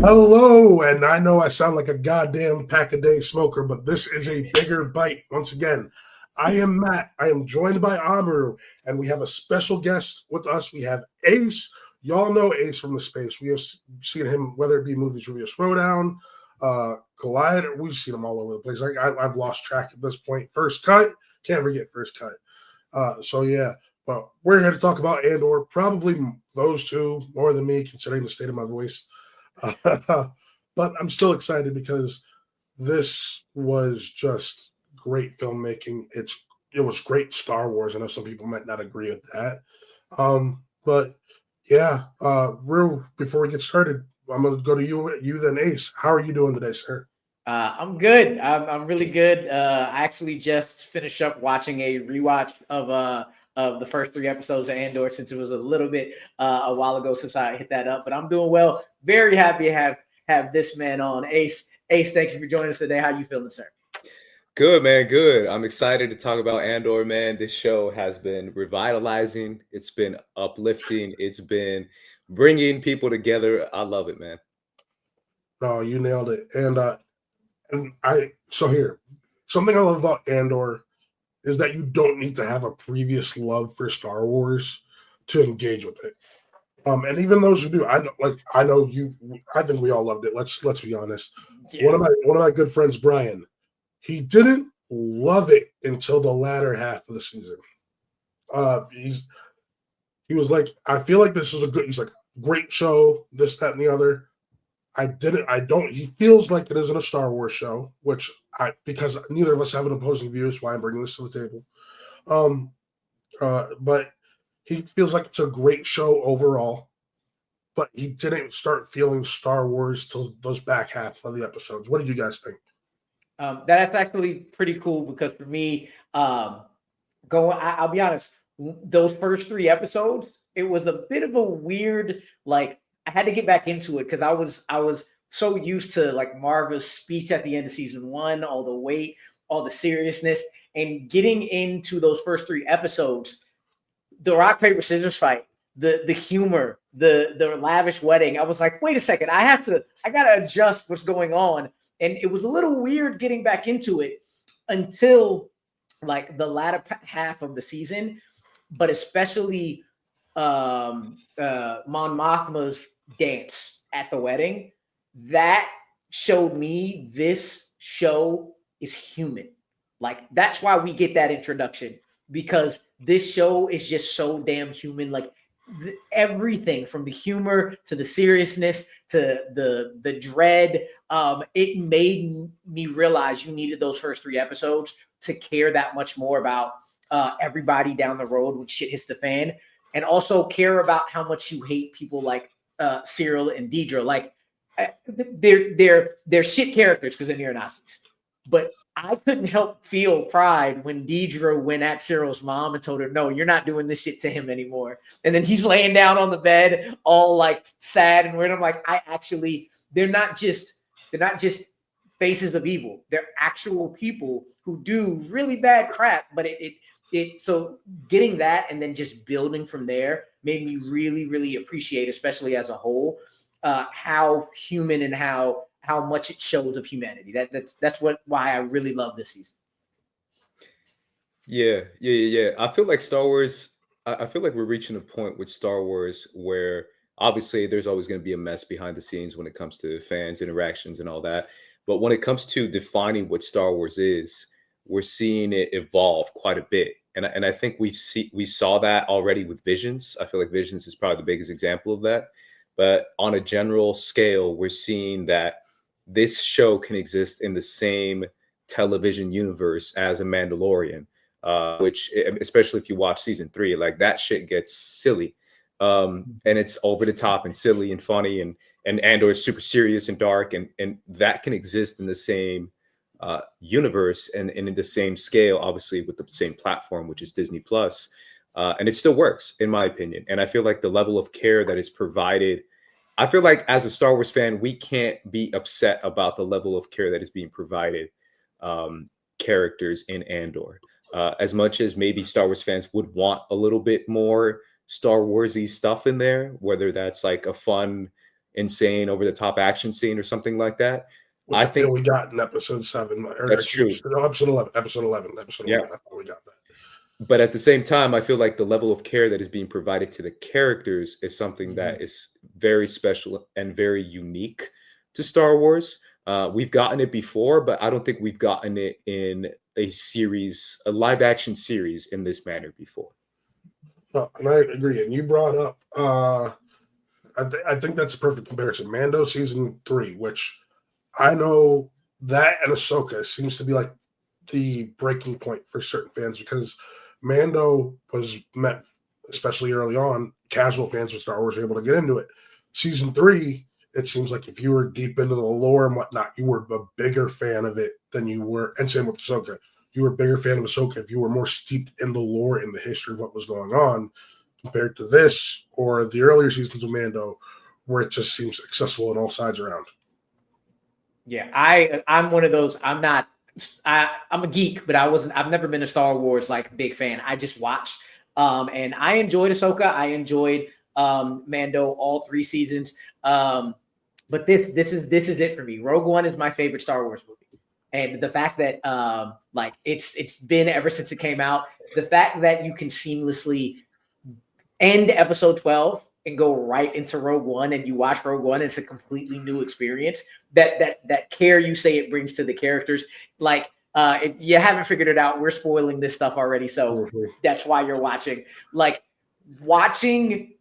Hello, and I know I sound like a goddamn pack-a-day smoker, but this is a bigger bite. Once again, I am Matt. I am joined by Amaru, and we have a special guest with us. We have Ace. Y'all know Ace from the space. We have seen him, whether it be movies, Julius Throwdown, Collider. We've seen him all over the place. I've lost track at this point. First Cut. Can't forget First Cut. So yeah, but we're here to talk about Andor. Probably those two more than me, considering the state of my voice. But I'm still excited because this was just great filmmaking. It was great Star Wars. I know some people might not agree with that. But yeah, before we get started, I'm gonna go to you then Ace. How are you doing today, sir? I'm good. I'm really good. I actually just finished up watching a rewatch of the first three episodes of Andor since it was a little bit a while ago since I hit that up. But I'm doing well. Very happy to have this man on. Ace, thank you for joining us today. How you feeling, sir? Good, man. Good. I'm excited to talk about Andor, man. This show has been revitalizing. It's been uplifting. It's been bringing people together. I love it, man. No, you nailed it. And I so here something I love about Andor is that you don't need to have a previous love for Star Wars to engage with it. And even those who do, I know you. I think we all loved it. Let's be honest. Yeah. One of my good friends, Brian, he didn't love it until the latter half of the season. He was like, I feel like this is a good. He's like, great show. This, that, and the other. I didn't. I don't. He feels like it isn't a Star Wars show, which because neither of us have an opposing view, is why I'm bringing this to the table. But he feels like it's a great show overall, but he didn't start feeling Star Wars till those back half of the episodes. What did you guys think? That's actually pretty cool because for me, I'll be honest, those first three episodes, it was a bit of a weird, like, I had to get back into it because I was so used to like Marva's speech at the end of season one, all the weight, all the seriousness, and getting into those first three episodes, the rock paper scissors fight, the humor, the lavish wedding. I was like, wait a second, I gotta adjust what's going on, and it was a little weird getting back into it until like the latter half of the season, but especially Mon Mothma's dance at the wedding, that showed me this show is human. Like, that's why we get that introduction, because this show is just so damn human. Like, everything from the humor to the seriousness to the dread, it made me realize you needed those first three episodes to care that much more about everybody down the road when shit hits the fan, and also care about how much you hate people like Cyril and Deidre. Like, they're shit characters because they're neo-Nazis. But I couldn't help feel pride when Deidre went at Cyril's mom and told her, no, you're not doing this shit to him anymore. And then he's laying down on the bed all like sad and weird. I'm like, they're not just faces of evil. They're actual people who do really bad crap. But so getting that and then just building from there made me really, really appreciate, especially as a whole, how human and how much it shows of humanity. That's why I really love this season. Yeah. I feel like Star Wars. I feel like we're reaching a point with Star Wars where obviously there's always going to be a mess behind the scenes when it comes to fans interactions and all that. But when it comes to defining what Star Wars is, we're seeing it evolve quite a bit. And I think we saw that already with Visions. I feel like Visions is probably the biggest example of that. But on a general scale, we're seeing that this show can exist in the same television universe as a Mandalorian, which, especially if you watch season 3, like that shit gets silly. And it's over the top and silly and funny, and Andor is super serious and dark, and that can exist in the same universe and in the same scale, obviously with the same platform, which is Disney Plus. And it still works, in my opinion. And I feel like the level of care that is provided, I feel like as a Star Wars fan, we can't be upset about the level of care that is being provided characters in Andor. As much as maybe Star Wars fans would want a little bit more Star Warsy stuff in there, whether that's like a fun insane over the top action scene or something like that. Which I think we got in episode 7. Or that's true. Episode 11. Episode 11. Yeah. I thought we got that. But at the same time, I feel like the level of care that is being provided to the characters is something that is very special and very unique to Star Wars. We've gotten it before, but I don't think we've gotten it in a series, a live action series in this manner before. No, and I agree. And you brought up, I think that's a perfect comparison. Mando season 3, which I know that and Ahsoka seems to be like the breaking point for certain fans, because Mando was meant, especially early on, casual fans of Star Wars were able to get into it. Season 3, it seems like if you were deep into the lore and whatnot, you were a bigger fan of it than you were, and same with Ahsoka. You were a bigger fan of Ahsoka if you were more steeped in the lore and the history of what was going on, compared to this or the earlier seasons of Mando, where it just seems accessible on all sides around. Yeah, I'm one of those. I'm a geek, but I've never been a Star Wars like big fan. I just watched, and I enjoyed Ahsoka. I enjoyed Mando all 3 seasons. But this is it for me. Rogue One is my favorite Star Wars movie. And the fact that like it's been ever since it came out, the fact that you can seamlessly end episode 12 and go right into Rogue One, and you watch Rogue One, it's a completely new experience. That care you say it brings to the characters. Like if you haven't figured it out, we're spoiling this stuff already, so that's why you're watching. Like watching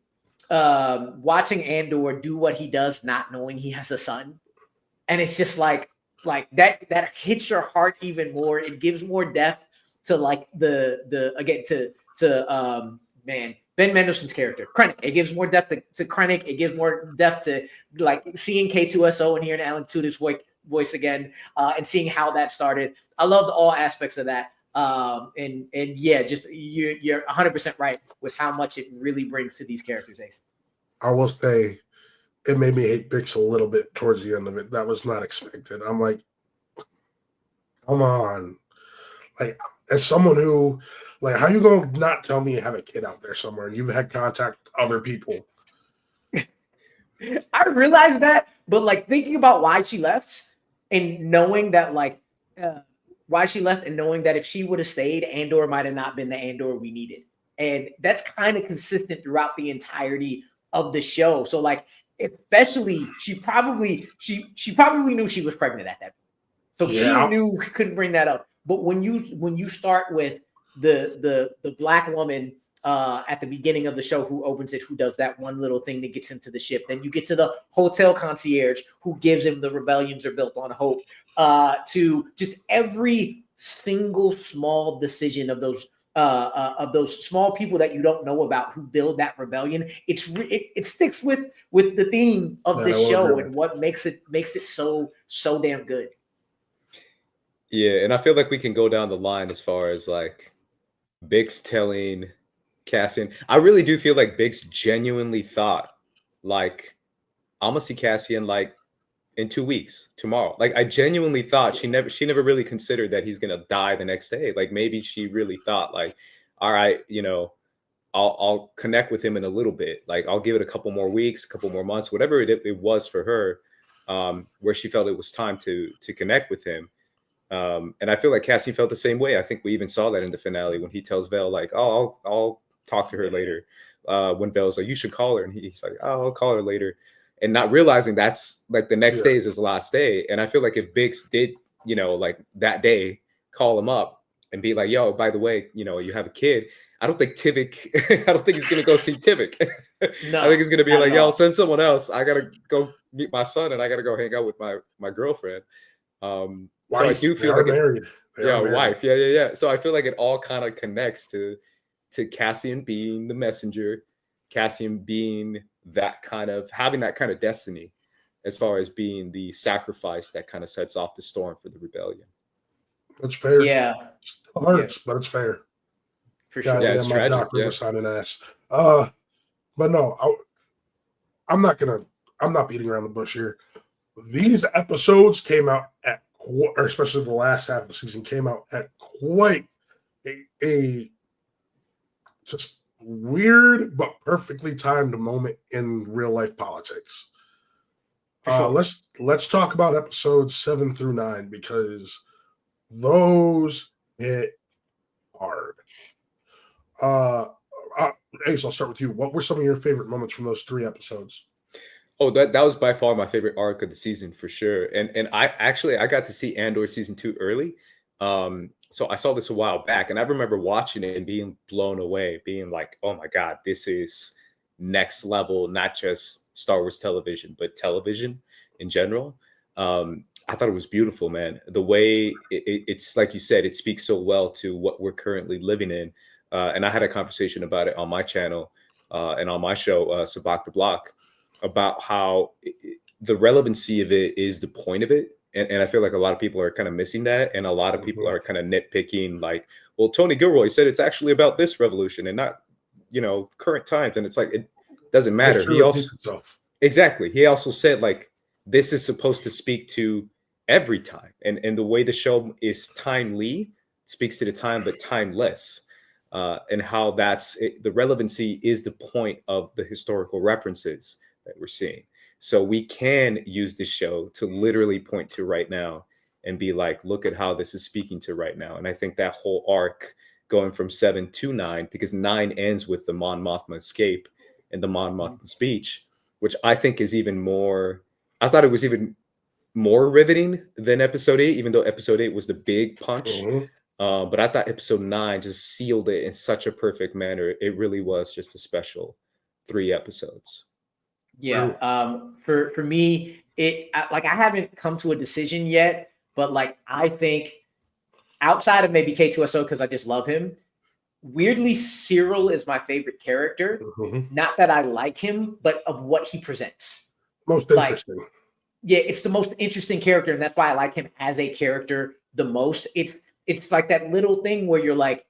Andor do what he does, not knowing he has a son, and it's just like that hits your heart even more. It gives more depth to like the again to Ben Mendelsohn's character, Krennic. It gives more depth to Krennic. It gives more depth to like seeing K2SO and hearing Alan Tudyk's voice again, and seeing how that started. I loved all aspects of that. And yeah, just you're 100% right with how much it really brings to these characters, Ace. I will say it made me hate Bix a little bit towards the end of it. That was not expected. I'm like, come on. Like, as someone who, like, how you going to not tell me you have a kid out there somewhere and you've had contact with other people? I realized that, but like thinking about why she left and knowing that why she left and knowing that if she would have stayed, Andor might have not been the Andor we needed. And that's kind of consistent throughout the entirety of the show. So like, especially she probably knew she was pregnant at that point. So she knew couldn't bring that up. But when you start with the black woman at the beginning of the show who opens it, who does that one little thing that gets him to the ship, then you get to the hotel concierge who gives him the rebellions are built on hope, to just every single small decision of those small people that you don't know about who build that rebellion. It sticks with the theme of this show and what makes it so damn good. Yeah, and I feel like we can go down the line as far as like Bix telling Cassian. I really do feel like Bix genuinely thought, like, I'm gonna see Cassian like in 2 weeks, tomorrow. Like, I genuinely thought she never really considered that he's gonna die the next day. Like, maybe she really thought, like, all right, I'll connect with him in a little bit. Like, I'll give it a couple more weeks, a couple more months, whatever it was for her, where she felt it was time to connect with him. And I feel like Cassie felt the same way. I think we even saw that in the finale when he tells Vel, like, oh, I'll talk to her later. When Vel's like, you should call her. And he's like, oh, I'll call her later. And not realizing that's like the next day is his last day. And I feel like if Bix did, like that day, call him up and be like, yo, by the way, you have a kid. I don't think Tivik, I don't think he's going to go see Tivik. No, I think he's going to be like, yo, send someone else. I got to go meet my son and I got to go hang out with my girlfriend. So I do feel like married. Wife. Yeah. So I feel like it all kind of connects to Cassian being the messenger, Cassian being that kind of having that kind of destiny, as far as being the sacrifice that kind of sets off the storm for the rebellion. That's fair. Yeah, it hurts, but it's fair. For sure. Yeah, it's my tragic. doctor was signing ass. But no, I'm not beating around the bush here. These episodes came out at, or especially the last half of the season, came out at quite a just weird but perfectly timed moment in real life politics. For sure. Let's talk about episodes 7 through 9 because those hit hard. Ace, I'll start with you. What were some of your favorite moments from those 3 episodes? Oh, that was by far my favorite arc of the season for sure. And I got to see Andor season 2 early. So I saw this a while back, and I remember watching it and being blown away, being like, "Oh my God, this is next level, not just Star Wars television, but television in general." I thought it was beautiful, man. The way it's like you said, it speaks so well to what we're currently living in. And I had a conversation about it on my channel and on my show, Sabak the Block, about how the relevancy of it is the point of it. And I feel like a lot of people are kind of missing that. And a lot of people are kind of nitpicking, like, well, Tony Gilroy said it's actually about this revolution and not, current times. And it's like, it doesn't matter. He also, exactly. He also said, like, this is supposed to speak to every time. And the way the show is timely speaks to the time, but timeless. And how the relevancy is the point of the historical references that we're seeing. So we can use this show to literally point to right now and be like, look at how this is speaking to right now. And I think that whole arc going from 7 to 9, because 9 ends with the Mon Mothma escape and the Mon Mothma speech, which I think is even more, I thought it was even more riveting than episode 8, even though episode 8 was the big punch. But I thought episode 9 just sealed it in such a perfect manner. It really was just a special 3 episodes. Yeah. For me, I haven't come to a decision yet, but like I think outside of maybe K2SO because I just love him. Weirdly, Cyril is my favorite character. Not that I like him, but of what he presents. Most interesting. Yeah, it's the most interesting character, and that's why I like him as a character the most. It's like that little thing where you're like,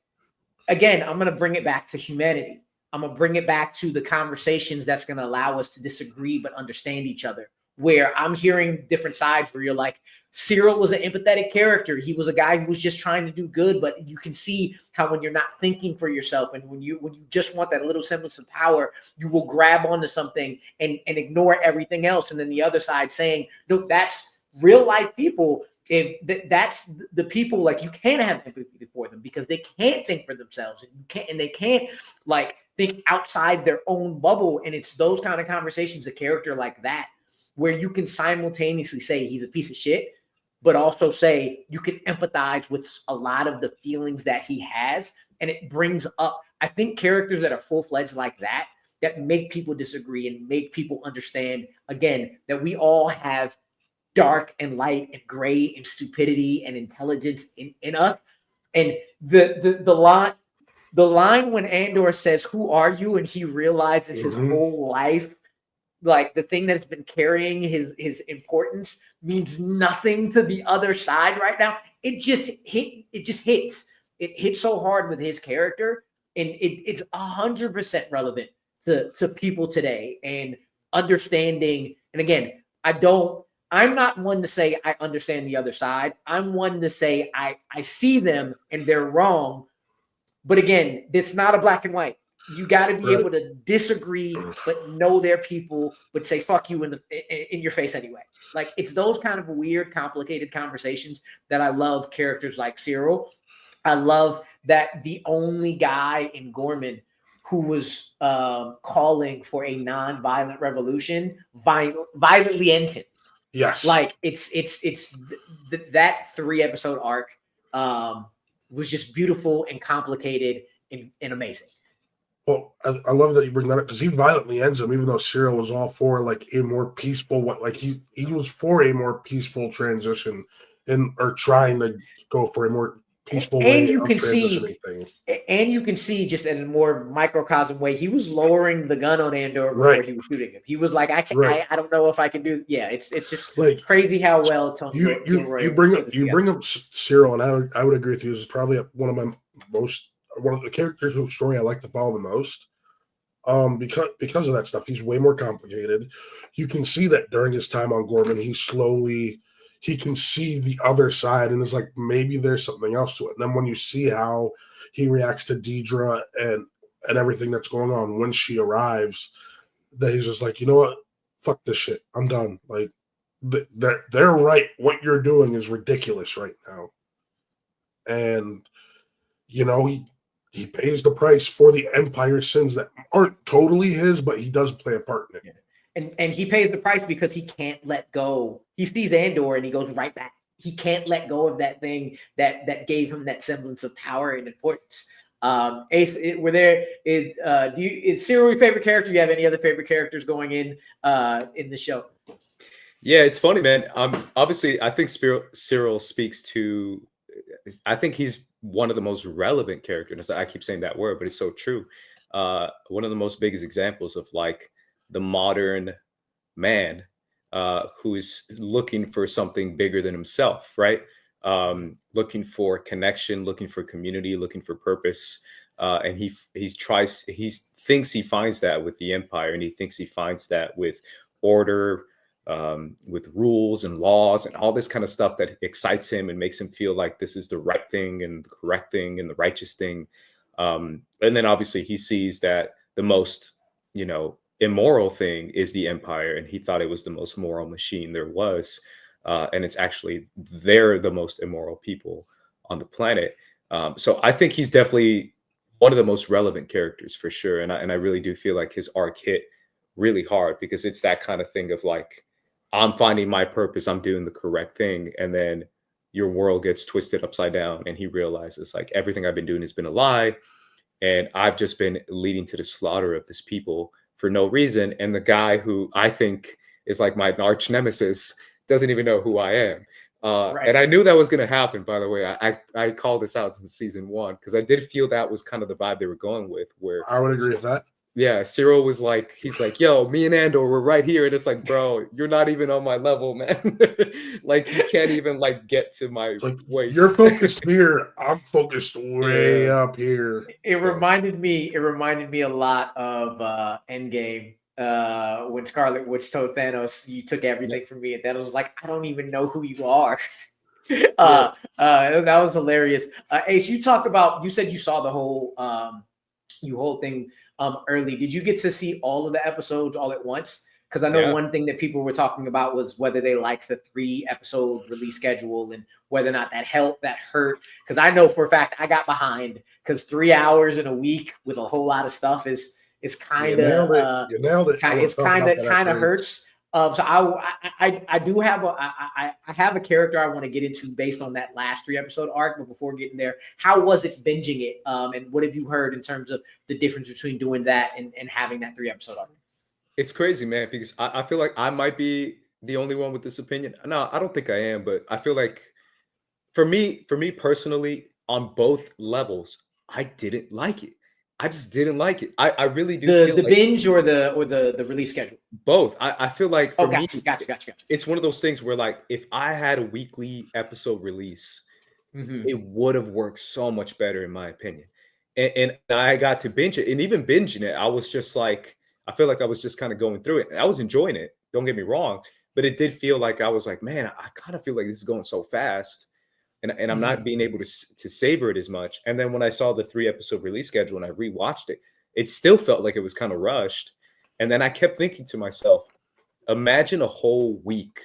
again, I'm going to bring it back to humanity. I'm going to bring it back to the conversations that's going to allow us to disagree but understand each other, where I'm hearing different sides where you're like, Cyril was an empathetic character. He was a guy who was just trying to do good, but you can see how when you're not thinking for yourself and when you just want that little semblance of power, you will grab onto something and ignore everything else. And then the other side saying, no, that's real life people. If that's the people, like, you can't have empathy for them because they can't think for themselves and they can't like think outside their own bubble. And it's those kind of conversations, a character like that, where you can simultaneously say he's a piece of shit, but also say you can empathize with a lot of the feelings that he has. And it brings up, I think, characters that are full-fledged like that make people disagree and make people understand, again, that we all have dark and light and gray and stupidity and intelligence in us. And the line when Andor says, "Who are you?" and he realizes his whole life, like the thing that's been carrying his importance, means nothing to the other side right now. It just hits. It hits so hard with his character, and it's 100% relevant to people today and understanding. And again, I'm not one to say I understand the other side. I'm one to say I see them and they're wrong. But again, it's not a black and white. You got to be able to disagree, but know they're people, but say fuck you in your face anyway. Like, it's those kind of weird, complicated conversations that I love characters like Cyril. I love that the only guy in Gorman who was calling for a non-violent revolution violently ended. Yes. Like it's that 3-episode arc was just beautiful and complicated and amazing. Well, I love that you bring that up because he violently ends him, even though Cyril was all for like a more peaceful, he was for a more peaceful transition or trying to go for a more peaceful way of transitioning things. And you can see just in a more microcosm way, he was lowering the gun on Andor before he was shooting him. He was like, I don't know if I can do. Yeah, it's just like crazy how well Tony you bring up Cyril, and I would agree with you. This is probably one of the characters whose story I like to follow the most. Because of that stuff, he's way more complicated. You can see that during his time on Gorman, he can see the other side and is like, maybe there's something else to it. And then when you see how he reacts to Deidre and everything that's going on when she arrives, that he's just like, you know what? Fuck this shit. I'm done. Like, they're right. What you're doing is ridiculous right now. And, you know, he pays the price for the Empire's sins that aren't totally his, but he does play a part in it. Yeah. And he pays the price because he can't let go. He sees Andor and he goes right back. He can't let go of that thing that gave him that semblance of power and importance. Ace, is Cyril your favorite character? Do you have any other favorite characters going in the show? Yeah, it's funny, man. Obviously, I think Cyril speaks to. I think he's one of the most relevant characters. I keep saying that word, but it's so true. One of the most biggest examples of like the modern man who is looking for something bigger than himself, right? Looking for connection, looking for community, looking for purpose, and he thinks he finds that with the Empire, and he thinks he finds that with order, with rules and laws and all this kind of stuff that excites him and makes him feel like this is the right thing and the correct thing and the righteous thing. And then obviously he sees that the most, immoral thing is the Empire, and he thought it was the most moral machine there was. And it's actually, they're the most immoral people on the planet. So I think he's definitely one of the most relevant characters for sure. And I really do feel like his arc hit really hard, because it's that kind of thing of like, I'm finding my purpose, I'm doing the correct thing. And then your world gets twisted upside down, and he realizes like everything I've been doing has been a lie. And I've just been leading to the slaughter of this people for no reason. And the guy who I think is like my arch nemesis doesn't even know who I am. Right. And I knew that was going to happen, by the way. I called this out since season 1, because I did feel that was kind of the vibe they were going with. Where I would agree with that. Yeah, Cyril was like, he's like, yo, me and Andor, we're right here. And it's like, bro, you're not even on my level, man. Like, you can't even like get to my waist. You're focused here. I'm focused way up here. It reminded me a lot of Endgame, when Scarlet Witch told Thanos, you took everything from me. And Thanos was like, I don't even know who you are. That was hilarious. Ace, you said you saw the whole thing early. Did you get to see all of the episodes all at once? Because I know one thing that people were talking about was whether they liked the 3-episode release schedule and whether or not that helped, that hurt. Because I know for a fact I got behind, because 3 hours in a week with a whole lot of stuff is kind of you nailed it. It's kind of hurts. So I do have I have a character I want to get into based on that last 3-episode arc. But before getting there, how was it binging it? And what have you heard in terms of the difference between doing that and having that 3-episode arc? It's crazy, man, because I feel like I might be the only one with this opinion. No, I don't think I am, but I feel like for me personally, on both levels, I didn't like it. I just didn't like it. I really do. The binge or the release schedule? Both. I feel like for me, gotcha. It's one of those things where like if I had a weekly episode release, it would have worked so much better in my opinion. And I got to binge it, and even binging it, I was just like, I feel like I was just kind of going through it. I was enjoying it. Don't get me wrong, but it did feel like I was like, man, I kind of feel like this is going so fast. And I'm not being able to savor it as much. And then when I saw the 3-episode release schedule and I rewatched it, it still felt like it was kind of rushed. And then I kept thinking to myself, imagine a whole week,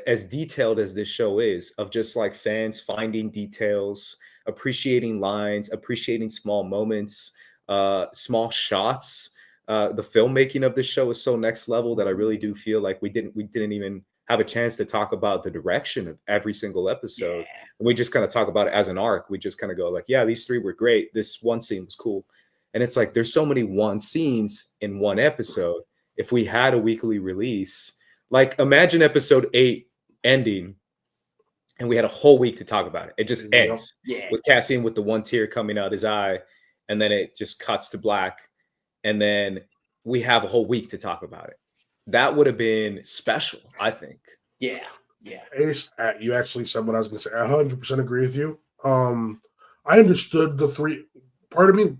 as detailed as this show is, of just like fans finding details, appreciating lines, appreciating small moments, small shots. The filmmaking of this show is so next level that I really do feel like we didn't even have a chance to talk about the direction of every single episode. Yeah. And we just kind of talk about it as an arc. We just kind of go like, yeah, these 3 were great. This one scene was cool. And it's like, there's so many one scenes in one episode. If we had a weekly release, like imagine episode 8 ending and we had a whole week to talk about it. It just ends with Cassian with the one tear coming out his eye. And then it just cuts to black. And then we have a whole week to talk about it. That would have been special, I think. Yeah. Ace, you actually said what I was going to say. I 100% agree with you. I understood the 3. Part of me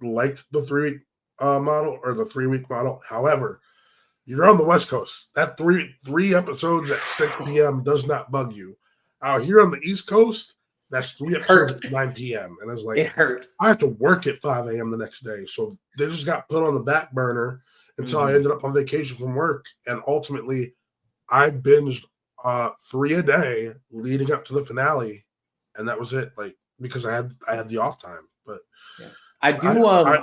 liked the 3-week model or the 3-week model. However, you're on the West Coast. That 3 episodes at 6 p.m. does not bug you. Out here on the East Coast, that's 3 episodes at 9 p.m. And it's like, it hurt. I have to work at 5 a.m. the next day. So they just got put on the back burner until I ended up on vacation from work. And ultimately, I binged 3 a day leading up to the finale, and that was it. Like, because I had the off time. But yeah. I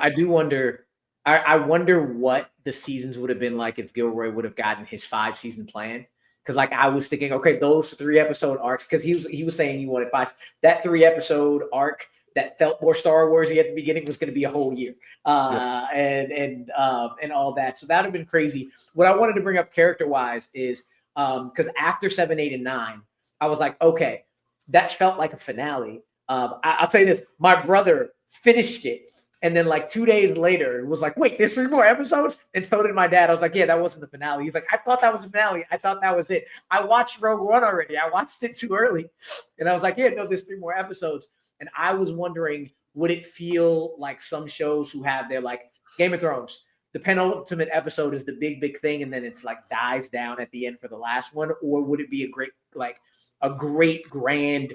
do wonder. I wonder what the seasons would have been like if Gilroy would have gotten his 5-season plan. Because like I was thinking, okay, those 3-episode arcs, because he was saying he wanted 5. That 3-episode arc that felt more Star Warsy at the beginning was going to be a whole year, and all that. So that would have been crazy. What I wanted to bring up character wise is because after 7, 8, and 9, I was like, okay, that felt like a finale. I'll tell you this: my brother finished it. And then like 2 days later, it was like, wait, there's 3 more episodes? And so did my dad. I was like, yeah, that wasn't the finale. He's like, I thought that was the finale. I thought that was it. I watched Rogue One already. I watched it too early. And I was like, yeah, no, there's 3 more episodes. And I was wondering, would it feel like some shows who have their like Game of Thrones, the penultimate episode is the big thing, and then it's like dies down at the end for the last one? Or would it be a great grand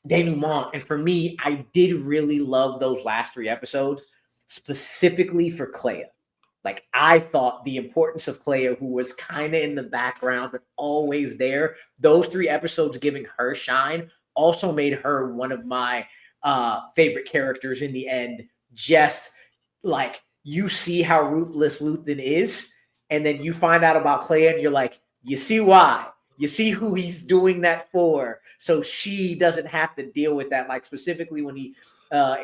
denouement? And for me, I did really love those last 3 episodes, specifically for Clea. Like, I thought the importance of Clea, who was kind of in the background but always there, those 3 episodes giving her shine also made her one of my favorite characters in the end. Just like, you see how ruthless Luthen is, and then you find out about Clea, and you're like, you see why. You see who he's doing that for, so she doesn't have to deal with that. Like, specifically when he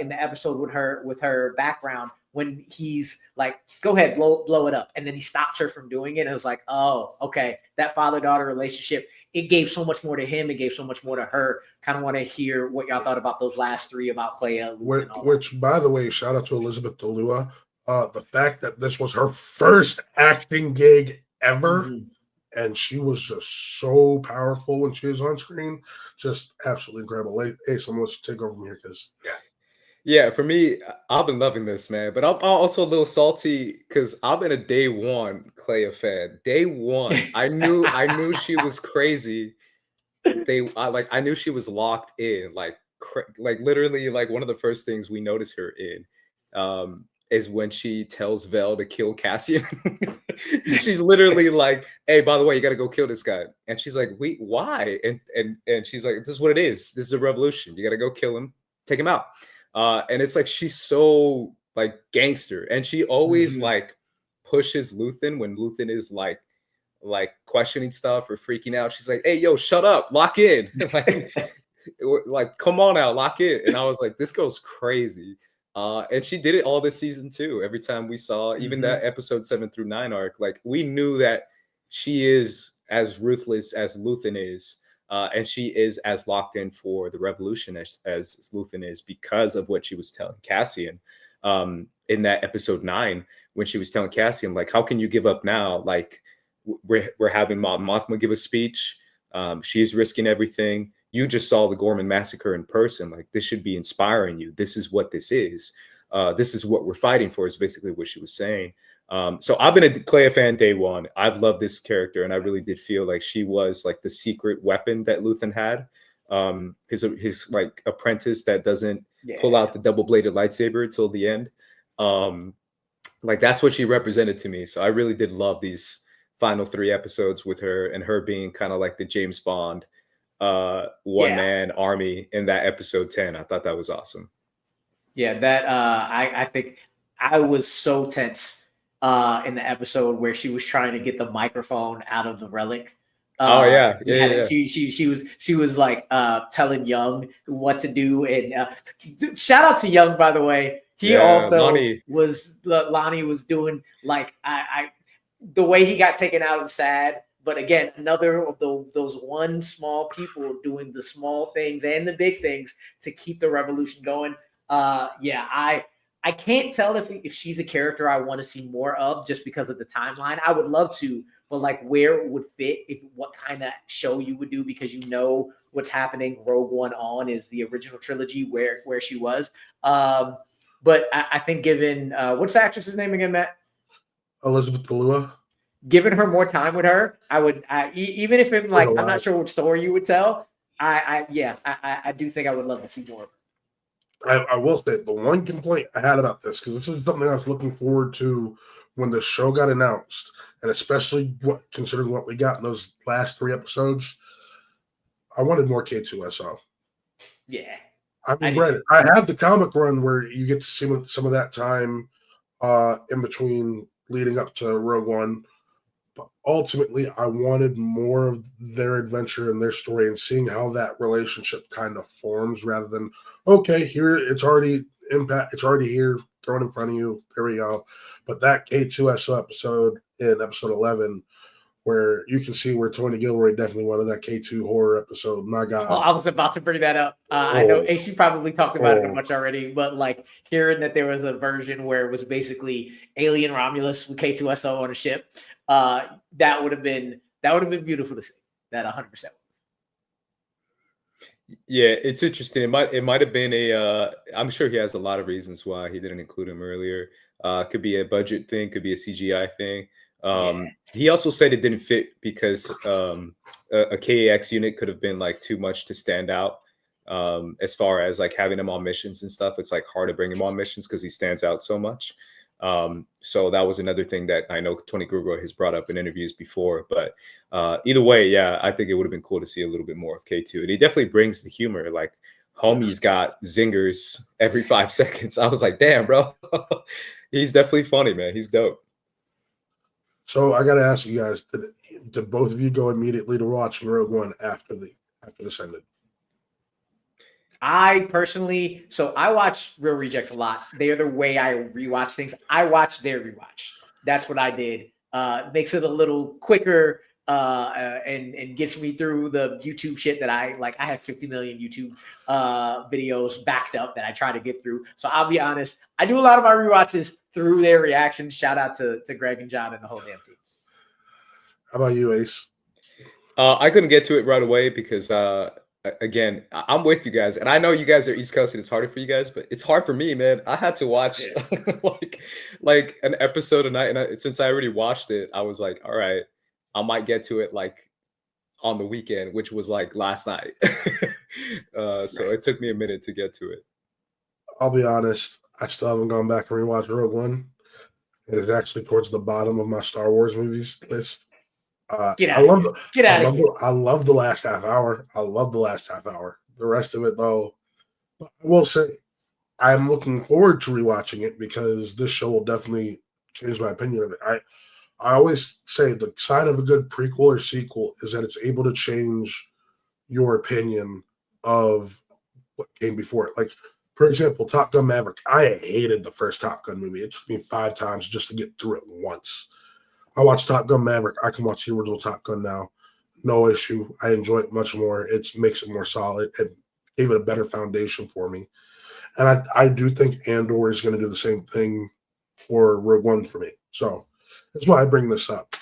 in the episode with her background, when he's like, go ahead, blow it up, and then he stops her from doing it. And it was like, oh, okay, that father-daughter relationship, it gave so much more to him, it gave so much more to her. Kind of want to hear what y'all thought about those last 3 about Clea. Which, by the way, shout out to Elizabeth DeLua. The fact that this was her first acting gig ever. Mm-hmm. And she was just so powerful when she was on screen. Just absolutely incredible. Hey, someone wants to take over from here, because yeah, for me, I've been loving this, man. But I'm also a little salty because I've been a day one Clea fan. Day one, I knew she was crazy. I knew she was locked in, like literally, like one of the first things we notice her in is when she tells Vel to kill Cassian. She's literally like, hey, by the way, you got to go kill this guy. And she's like, wait, why? And she's like, this is what it is. This is a revolution. You got to go kill him, take him out. And it's like, she's so like gangster. And she always like pushes Luthen when Luthen is like questioning stuff or freaking out. She's like, hey, yo, shut up, lock in. like, come on now, lock in. And I was like, this girl's crazy. And she did it all this season too. Every time we saw even that episode 7 through 9 arc, like, we knew that she is as ruthless as Luthen is, and she is as locked in for the revolution as Luthen is, because of what she was telling Cassian in that episode 9, when she was telling Cassian, like, how can you give up now? Like, we're having Mothma give a speech. She's risking everything. You just saw the Gorman massacre in person. Like, this should be inspiring you. This is what this is. This is what we're fighting for, is basically what she was saying. So I've been a Clea fan day one. I've loved this character, and I really did feel like she was like the secret weapon that Luthen had. His like apprentice that doesn't pull out the double-bladed lightsaber until the end. Like, that's what she represented to me. So I really did love these final 3 episodes with her, and her being kind of like the James Bond one-man army in that episode 10. I thought that was awesome. Yeah, that I think I was so tense in the episode where she was trying to get the microphone out of the relic. She was like telling Young what to do, and shout out to Young, by the way. He also Lonnie was doing like the way he got taken out is sad. But again, another of those one small people doing the small things and the big things to keep the revolution going. I can't tell if she's a character I want to see more of, just because of the timeline. I would love to, but like where it would fit, what kind of show you would do, because you know what's happening. Rogue One on is the original trilogy where she was. But I think given what's the actress's name again, Matt? Elizabeth DeLua. Giving her more time with her, I would, even if I'm like, I'm not sure what story you would tell. I do think I would love to see more. I will say the one complaint I had about this, because this is something I was looking forward to when the show got announced, and especially considering what we got in those last 3 episodes, I wanted more K2SO. Yeah. I mean, granted, I have the comic run where you get to see some of that time in between leading up to Rogue One. But ultimately, I wanted more of their adventure and their story and seeing how that relationship kind of forms rather than, okay, here it's already here, thrown in front of you. There we go. But that K2SO episode in episode 11, where you can see where Tony Gilroy definitely wanted that K2 horror episode. My God. Oh, I was about to bring that up. I know AC probably talked about it a bunch already, but like hearing that there was a version where it was basically alien Romulus with K2SO on a ship, that would have been beautiful to see. That 100%. Yeah, it's interesting. It might have been a. I'm sure he has a lot of reasons why he didn't include him earlier. Could be a budget thing, could be a CGI thing. He also said it didn't fit because a KAX unit could have been like too much to stand out. As far as like having him on missions and stuff, it's like hard to bring him on missions because he stands out so much. So that was another thing that I know Tony Gilroy has brought up in interviews before. But either way, yeah, I think it would have been cool to see a little bit more of K2. And he definitely brings the humor. Like homie's got zingers every 5 seconds. I was like, damn, bro. He's definitely funny, man. He's dope. So I got to ask you guys: did both of you go immediately to watching Rogue One after this ended? I personally, so I watch Real Rejects a lot. They are the way I rewatch things. I watch their rewatch. That's what I did. Makes it a little quicker and gets me through the YouTube shit that I like. I have 50 million YouTube videos backed up that I try to get through. So I'll be honest, I do a lot of my rewatches through their reactions. Shout out to Greg and John and the whole damn team. How about you, Ace? I couldn't get to it right away because again, I'm with you guys, and I know you guys are East Coast, and it's harder for you guys, but it's hard for me, man. I had to watch like an episode a night, and since I already watched it, I was like, all right, I might get to it like on the weekend, which was like last night. So it took me a minute to get to it. I'll be honest, I still haven't gone back and rewatched Rogue One. It is actually towards the bottom of my Star Wars movies list. Get out of here. I love the last half hour. The rest of it, though, I will say I'm looking forward to rewatching it because this show will definitely change my opinion of it. I always say the sign of a good prequel or sequel is that it's able to change your opinion of what came before it. Like, for example, Top Gun Maverick. I hated the first Top Gun movie. It took me 5 times just to get through it once. I watched Top Gun Maverick. I can watch the original Top Gun now. No issue. I enjoy it much more. It makes it more solid. It gave it a better foundation for me. And I do think Andor is going to do the same thing for Rogue One for me. So that's why I bring this up.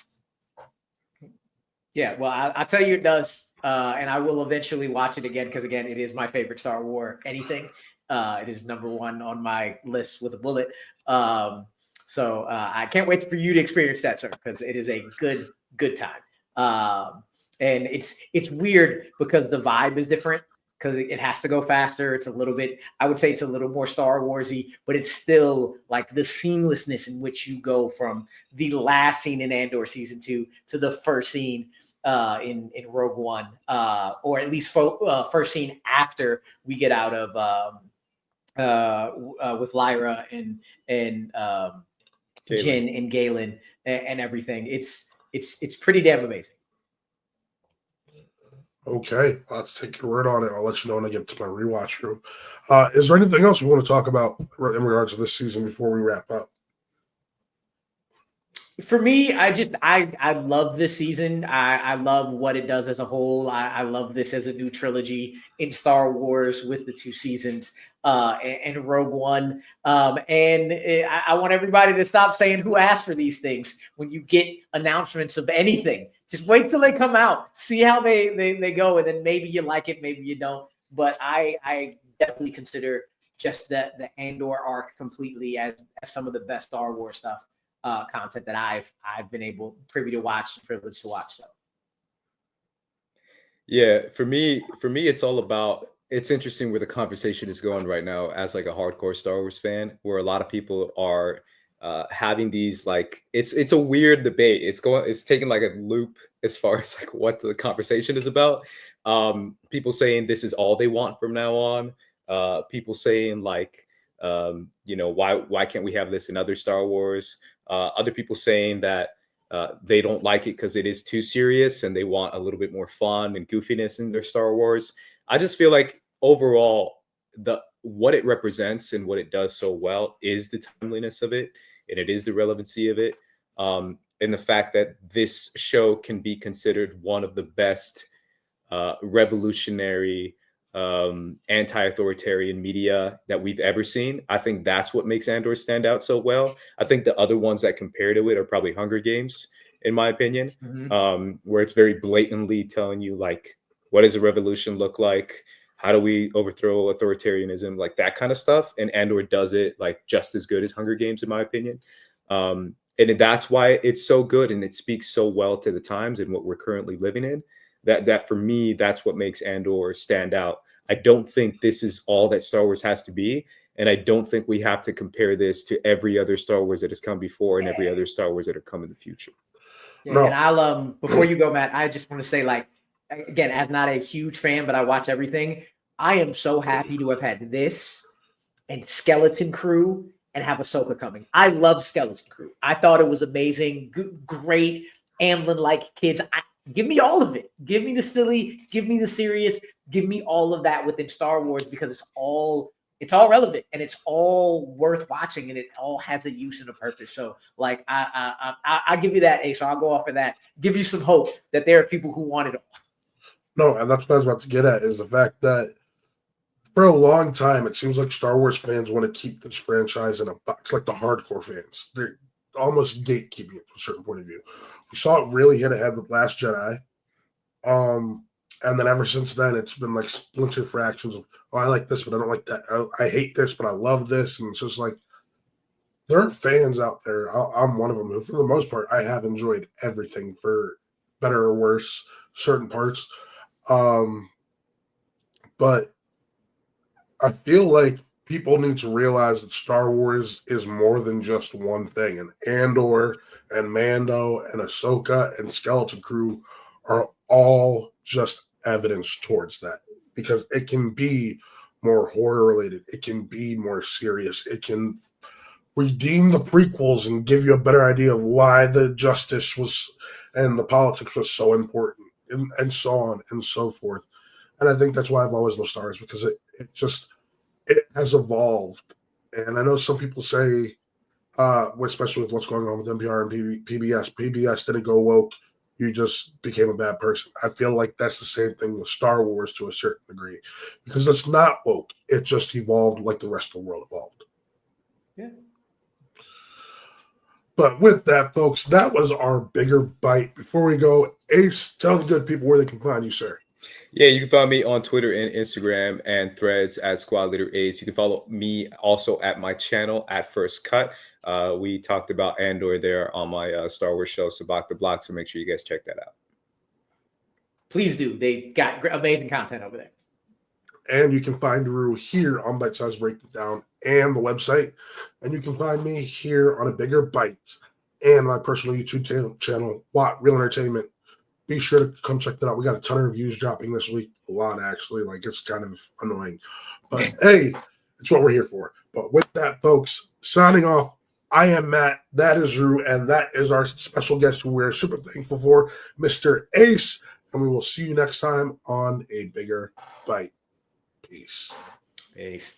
Yeah, well, I'll tell you it does. And I will eventually watch it again because, again, it is my favorite Star Wars anything. It is number 1 on my list with a bullet. So I can't wait for you to experience that, sir, because it is a good time. And it's weird because the vibe is different because it has to go faster. It's a little bit, I would say it's a little more Star Warsy, but it's still like the seamlessness in which you go from the last scene in Andor season 2 to the first scene in Rogue One, or at least first scene after we get out of with Lyra and Jin and Galen and everything. It's pretty damn amazing. Okay, let's take your word on it. I'll let you know when I get to my rewatch room. Is there anything else we want to talk about in regards to this season before we wrap up? For me, I love this season. I love what it does as a whole. I love this as a new trilogy in Star Wars with the 2 seasons and Rogue One. I want everybody to stop saying who asked for these things when you get announcements of anything. Just wait till they come out, see how they go, and then maybe you like it, maybe you don't. But I definitely consider just the Andor arc completely as some of the best Star Wars stuff. Content that I've been privy to watch, privileged to watch. So yeah, for me it's all about, it's interesting where the conversation is going right now as like a hardcore Star Wars fan, where a lot of people are having these like it's a weird debate. It's taking like a loop as far as like what the conversation is about. People saying this is all they want from now on. People saying like why can't we have this in other Star Wars? Other people saying that they don't like it because it is too serious and they want a little bit more fun and goofiness in their Star Wars. I just feel like overall what it represents and what it does so well is the timeliness of it, and it is the relevancy of it, and the fact that this show can be considered one of the best revolutionary anti-authoritarian media that we've ever seen. I think that's what makes Andor stand out so well. I think the other ones that compare to it are probably Hunger Games, in my opinion, where it's very blatantly telling you like, what does a revolution look like? How do we overthrow authoritarianism? Like that kind of stuff. And Andor does it like just as good as Hunger Games, in my opinion. And that's why it's so good, and it speaks so well to the times and what we're currently living in. That for me, that's what makes Andor stand out. I don't think this is all that Star Wars has to be, and I don't think we have to compare this to every other Star Wars that has come before and every other Star Wars that are come in the future. Yeah, no. And I'll before you go, Matt, I just want to say, like, again, as not a huge fan, but I watch everything. I am so happy to have had this and Skeleton Crew and have Ahsoka coming. I love Skeleton Crew. I thought it was amazing, great Amblin-like kids. Give me all of it. Give me the silly, give me the serious, give me all of that within Star Wars, because it's all relevant and it's all worth watching, and it all has a use and a purpose. So like I give you that, Ace. So I'll go off of that. Give you some hope that there are people who want it all. No, and that's what I was about to get at, is the fact that for a long time it seems like Star Wars fans want to keep this franchise in a box, like the hardcore fans. They're almost gatekeeping it from a certain point of view. We saw it really hit ahead with Last Jedi. And then ever since then, it's been like splinter fractions of, oh, I like this, but I don't like that. I hate this, but I love this. And it's just like, there are fans out there. I'm one of them who, for the most part, I have enjoyed everything, for better or worse, certain parts. But I feel like people need to realize that Star Wars is more than just one thing. And Andor and Mando and Ahsoka and Skeleton Crew are all just evidence towards that, because it can be more horror related. It can be more serious. It can redeem the prequels and give you a better idea of why the justice was and the politics was so important, and so on and so forth. And I think that's why I've always loved Star Wars, because it has evolved. And I know some people say, especially with what's going on with NPR and PBS didn't go woke. You just became a bad person. I feel like that's the same thing with Star Wars to a certain degree, because it's not woke. It just evolved like the rest of the world evolved. Yeah. But with that, folks, that was our bigger bite. Before we go, Ace, tell the good people where they can find you, sir. Yeah, you can find me on Twitter and Instagram and Threads at Squad Leader Ace. You can follow me also at my channel at First Cut. We talked about Andor there on my Star Wars show, Sabak the Block, so make sure you guys check that out. Please do. They got amazing content over there. And you can find Rue here on Bitesize Breakdown and the website. And you can find me here on A Bigger Bite and my personal YouTube channel, Watt Real Entertainment. Be sure to come check that out. We got a ton of reviews dropping this week. A lot, actually. Like, it's kind of annoying. But, hey, it's what we're here for. But with that, folks, signing off, I am Matt. That is Rue. And that is our special guest who we're super thankful for, Mr. Ace. And we will see you next time on A Bigger Bite. Peace. Peace.